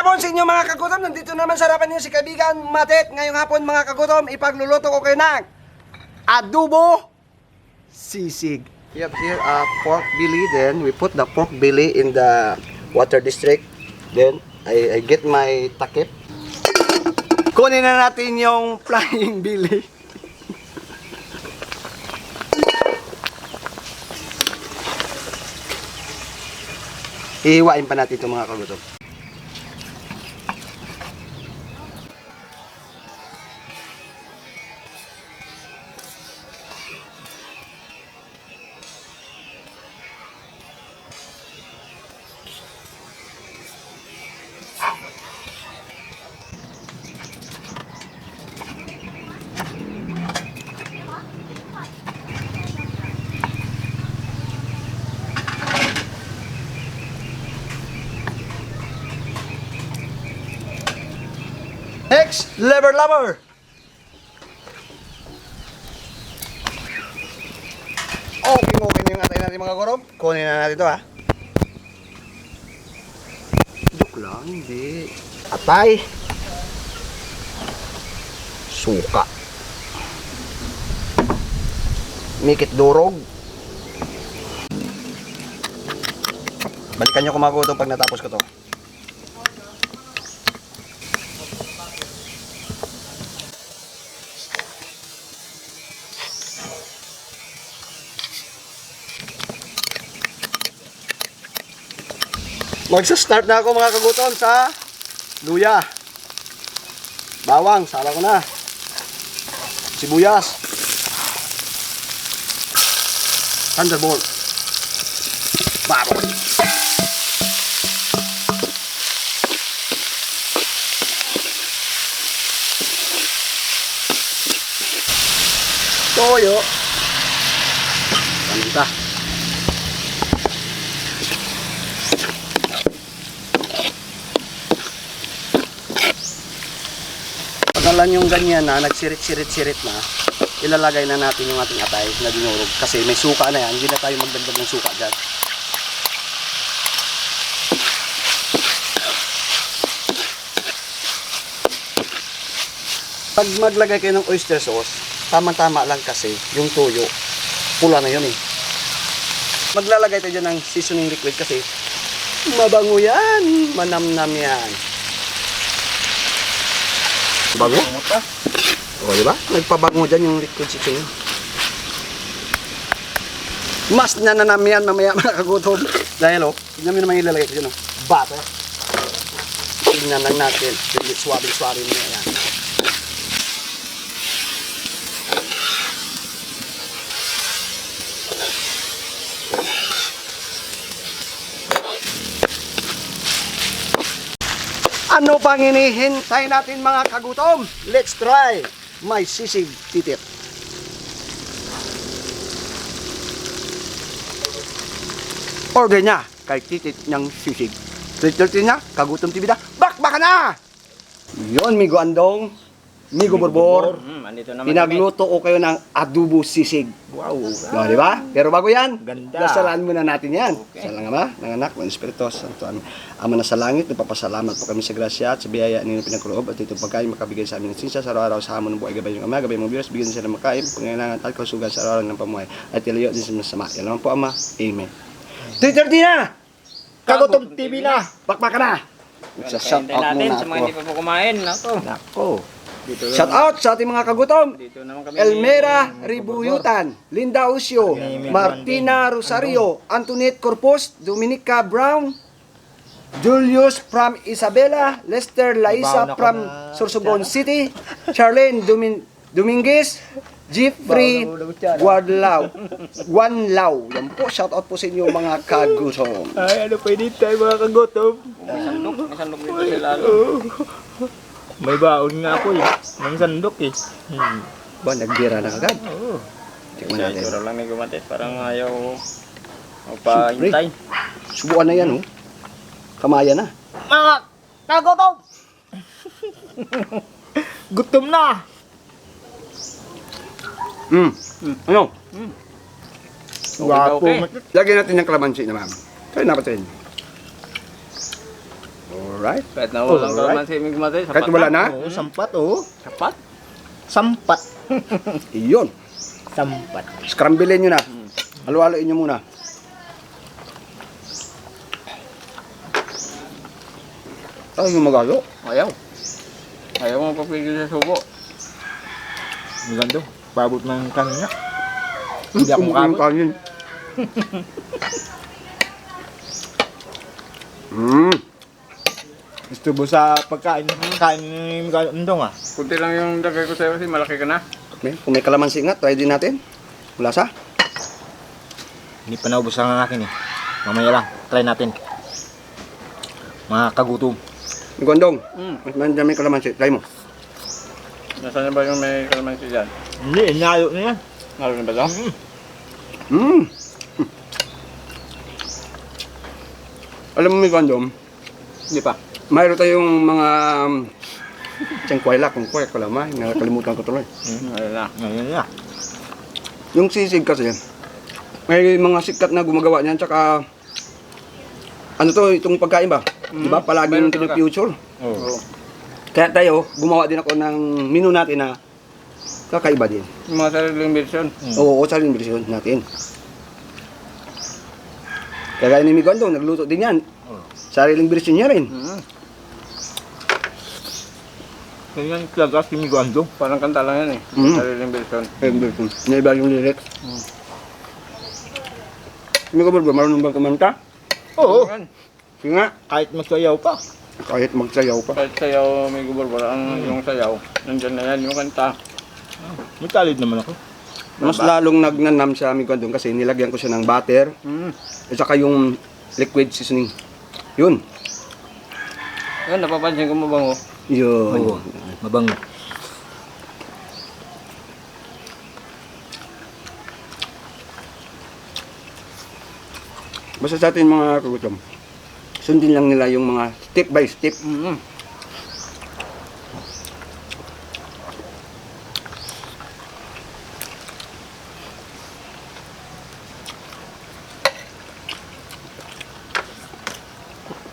hapon sa inyo mga kagutom. Nandito naman sa harapan niyo si kaibigan Matet. Ngayong hapon mga kagutom, ipagluluto ko kayo ng adobo sisig. We have here pork belly. Then we put the pork belly in the water district. Then I get my takip. Kunin na natin yung flying belly. Ihiwain pa natin ito mga kagutom. Next, lever lover. Okay na yung atay natin mga kagutom. Kunin na natin ito ha. Joke lang, hindi. Atay. Suka. Mikit durog. Balikan nyo kung mga kagutom pag natapos ko to. Magsa-start na ako mga kagutom sa luya. Bawang, sala ko na. Sibuyas. Thunderbolt. Baboy. Toyo. Paminta. Pagkalan yung ganyan na, nagsirit-sirit-sirit na, ilalagay na natin yung ating atay na dinurog. Kasi may suka na yan, hindi na tayo magdagdag ng suka dyan. Pag maglagay kayo ng oyster sauce, tama-tama lang kasi yung tuyo, pula na yun eh. Maglalagay tayo dyan ng seasoning liquid kasi mabango yan, manamnam yan. Bago? O, diba? Nagpabango dyan yung liquid seasoning. Mas nananam yan mamaya mga kagutom. Dahil o, tignan mo naman yung ilalagay ko dyan o. Butter. Tignan lang natin. Hindi swabe-swabe mo yan. Ano pang hinihintay natin mga kagutom? Let's try my sisig titip. Order niya kay titip ng sisig. 3:30 na, kagutom TV na. Bakbaka na! Yun, Migo Andong, Migo Borbor. Pinagluto ko kayo ng adobo sisig. Wow. No, di ba? Pero bago yan, dasalan muna natin yan. Okay. Sa lang Ama, ng Anak, ng Espiritu Santo. Ama na sa langit, nagpapasalamat po kami sa grasya at sa biyaya ninyo pinagkaloob at itong pagkain makabigay sa amin ng sinsya sa araw-araw sa hamon ng buhay. Gabay yung Ama, gabay mong Diyos, bigyan din sila ng makain, pangailangan at kausugan sa araw-araw ng pamuhay. At ilayo din sa masama. Yan naman po Ama. Amen. 3:30 na! Kagutom TV na! Bakbaka na! Shout out muna sa mga hindi pa po kumain. Nako. Shout out sa ating mga kagutom. Elmera Ribuyutan, Linda Usio, Martina Rosario, Antoinette Corpus, Dominica Brown, Julius from Isabela, Lester Laisa from Sorsogon City, Charlene Dominguez, Jeffrey Guadlaw. Yan po, shout out po sa inyo mga kagutom. Ay, ano pwede tayo mga kagutom? May sandok dito sila. May baon nga po eh. May sandok eh. Ba, nagbira na agad. Oo. Tingnan natin. Siguro lang may gumatit. Parang ayaw magpahintay. Subukan na yan, oh. Kamaya na. Mga kagutom! Gutom na! Ano? Wapo. Lagyan natin ng kalamansi naman. Kaya natin. Alright. Kahit na walang Alright. kalamansi, Amigo Matay, sapat Kahit wala na, Oo, sampat oh. Sapat? Sampat. iyon. Sampat. Scramblein nyo na. Halo-haloin nyo muna. Ay, yung magalo. Ayaw. Ayaw mo papigil sa subo. Maganda. Pabot ng kanina. Hindi ako Kumukha yung makabot. kanin. Mm. Gusto mo sa pagkain ni Migandong ah. Kunti lang yung dagay ko sa'yo kasi malaki ka na. Kung may kalamansi nga, try din natin. Lasa. Hindi pa naubos ang akin eh. Mamaya lang, try natin. Mga kagutom. Gondong, Mm. mas mandyan may kalamansi. Try mo. Nasaan na ba yung may kalamansi dyan? Hindi, inalo na yan. Nalo na ba ito? Mm. Alam mo, may Gondong, Hindi pa. mayroon tayong mga tsangkwayla, kung kway, kalamay. Nakalimutan ko tuloy. Ayun na. Ngayon na. Yung sisig kasi, may mga sikat na gumagawa niyan, tsaka ano to, itong pagkain ba? Di ba? Palaging Meron talaga. future. Oo. Kaya tayo, gumawa din ako ng menu natin na kakaiba din. Yung mga sariling version. Oo, sa rin version natin. Kaya gaya ni Migondo, nagluto din yan. Sariling version niya rin. Mm. Ganyan talaga si Migandong. Parang kanta lang yan eh. Mm. Sariling version. Version. Naiba yung lyrics. Migondo, marunong bang kumanta? Oo. Yan. Sige nga, Kahit magsayaw pa. kahit magsayaw pa. Kahit sayaw may guburbor, ang yung sayaw. Nandyan na yan, yung kanta. May talid naman ako. Mas lalong nagnanam sa Migondo kasi nilagyan ko siya ng butter Mm. at saka yung liquid seasoning. Yun. Yan, napapansin ko mabango. Yun. Oo. Mabango. Basta sa atin mga kagutom, sundin lang nila yung mga step by step. Mm.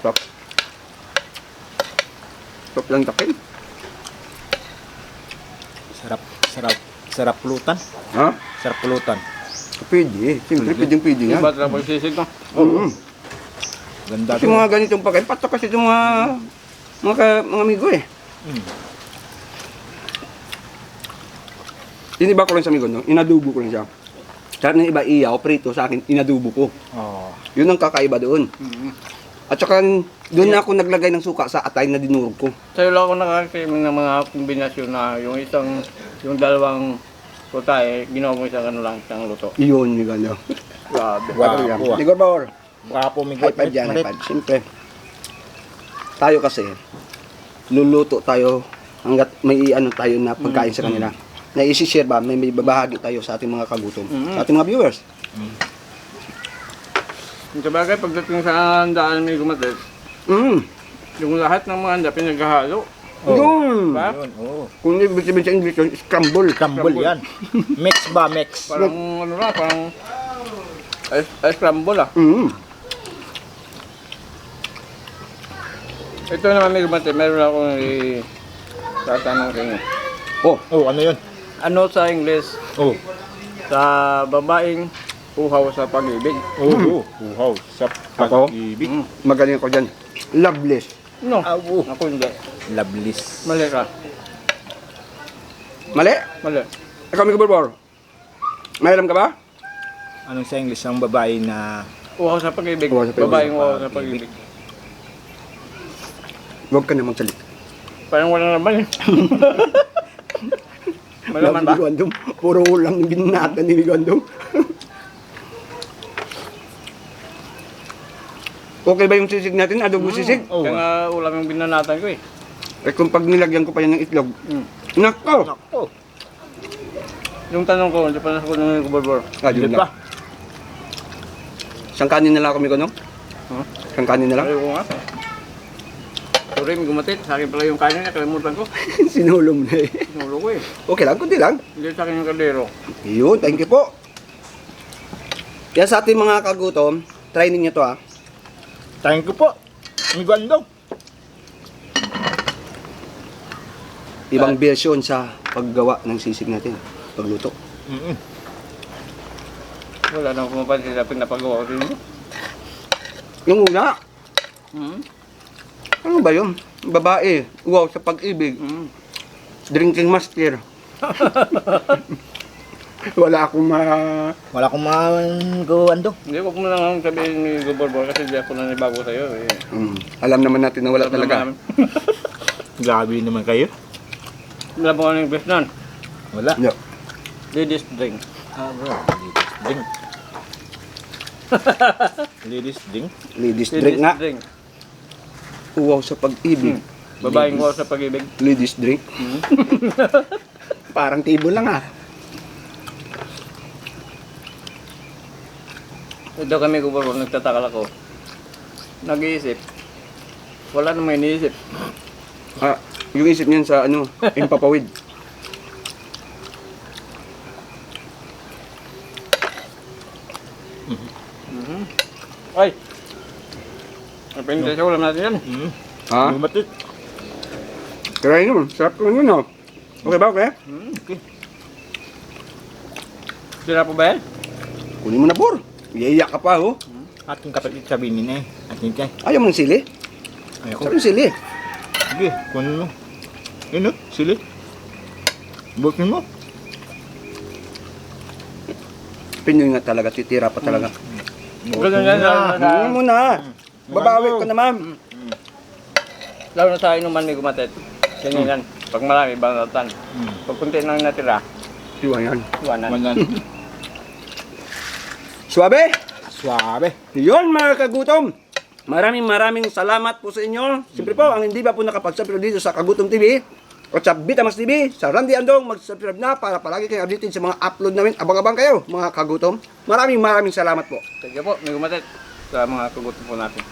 Stop. Stop lang takin. Sarap, sarap, sarap pulutan. Ha? Sarap pulutan. Pwede. Siyempre, pwede nga. Iba talaga pagsisig no? Oo. Ganda Kasi to. mga ganitong pagkain, patok kasi itong mga amigo eh. Mm. Iniba ko lang sa amigo, no? Inadubo ko lang siya. Sa ng iba iyaw, prito, sa akin, inadubo ko. Oh. Yun ang kakaiba doon. Mm. At saka, doon na ako naglagay ng suka sa atay na dinurog ko. Sa'yo lang ako nakakiming ng mga kombinasyon na yung dalawang puta eh, ginawa mo isang ano lang, isang luto. Yun, yung gano'n. Grabe. Guwapo ah. Igor Bauer, Guwapo may high five dyan, high five. Siyempre, tayo kasi, luluto tayo hanggat may ano tayo na pagkain sa kanila. Na isi-share ba, may babahagi tayo sa ating mga kagutom, sa ating mga viewers. Yung sabagay, pagdating sa handaan may gumatit, yung lahat ng mga handa pinaghahalo. Yun! Diba? Yun, oo. Kung ibig sabihin sa English, yun, scramble. Crumble yan. Mix ba, mix? Parang ano lang, parang ice crumble ah. Ito naman may gumatit, meron akong tatanong sa inyo. Oh, Oh, ano yun? Ano sa English Oh. sa babaeng uhaw sa pag-ibig? Oo. Uhaw. Sa Ako? pag-ibig. magaling ako dyan. Loveless. No, Awo. ako hindi. Loveless. Mali ka. Mali? Mali. Ikaw, Miguel Borbor. May alam ka ba? Anong sa English ang babae na Uhaw sa pag-ibig. Uhaw sa pag-ibig. Babaeng uhaw sa pag-ibig. Huwag ka na magsalita. Parang wala naman eh. Malaman ba? Miguel puro ulang yung binata ni Miguel Okay ba yung sisig natin? Adobo sisig? Oh. Kaya nga ulam yung binanatan ko eh. Eh kung pag nilagyan ko pa yan ng itlog, nako! Nako. Yung tanong ko, hindi pa nasagot ng Kubalbor. Yun Hindi lang. pa. Siyang kanin na lang ako, Miguel, no? Huh? Siyang kanin na lang? Ayaw ko nga. Sorry, may gumatit. Sa akin pala yung kanin niya, kalimutan ko. Sinulong na eh. Sinulo ko eh. Okay lang, kunti lang. Hindi sa akin yung kaldero. Yun, thank you po. Yan sa ating mga kagutom, try ninyo to ha. Thank you po. Migandong. ibang version sa paggawa ng sisig natin. Pagluto. Wala nang pumapansin sa pinapagawa ko din. Yung una, Hmm? ano ba yun? Babae, wow sa pag-ibig. Drinking master. Wala akong Wala akong magawaan to. Hindi, huwag mo lang sabihin ni Goborbor kasi di ako nanibago sa'yo. Eh. alam naman natin na wala Alam talaga. naman. Grabe naman kayo. Wala po ka ng English nun. Wala. Yeah. Ladies drink. Bro. Ladies drink. Ladies drink nga. drink. Wow sa pag-ibig. Babaeng ko sa pag-ibig. Ladies drink. Parang table lang ah. Ito kami Goborbor, nagtatakal ako. Nag-iisip. Wala namang iniisip. Ah, yung isip niyan sa ano, impapawid. Ay! Napinta sa ulam natin yan. Ha? Lumatit. Try nyo. Sarap ko nun, no? Okay ba, okay? Okay. Sira po ba yan? Kunin mo na, Bor. Iiyak ka pa, oh. Ating kapatid sabihin ni Ating kay. Ayaw mo ng sili? Ayaw ko. Sarap yung sili. Sige, kunin mo. Yun o, sili. Bukin mo. Pinoy nga talaga, titira pa talaga. Ganun yan. Kunin mo na. Babawi ko naman. Lalo na sa inuman may gumatet. Ganyan yan. Pag marami, banatan. Pag kunti nang natira, Iwan yan. iwanan. Manan. Suabe! Suabe. Yun mga kagutom. Maraming salamat po sa inyo. Siyempre po, ang hindi pa po nakapag-subscribe dito sa Kagutom TV o sa Vitamas TV, sa Randy Andong, mag-subscribe na para palagi kayong updated sa mga upload namin. Abang-abang kayo mga kagutom. Maraming salamat po. Sige po, may gumatet sa mga kagutom po natin.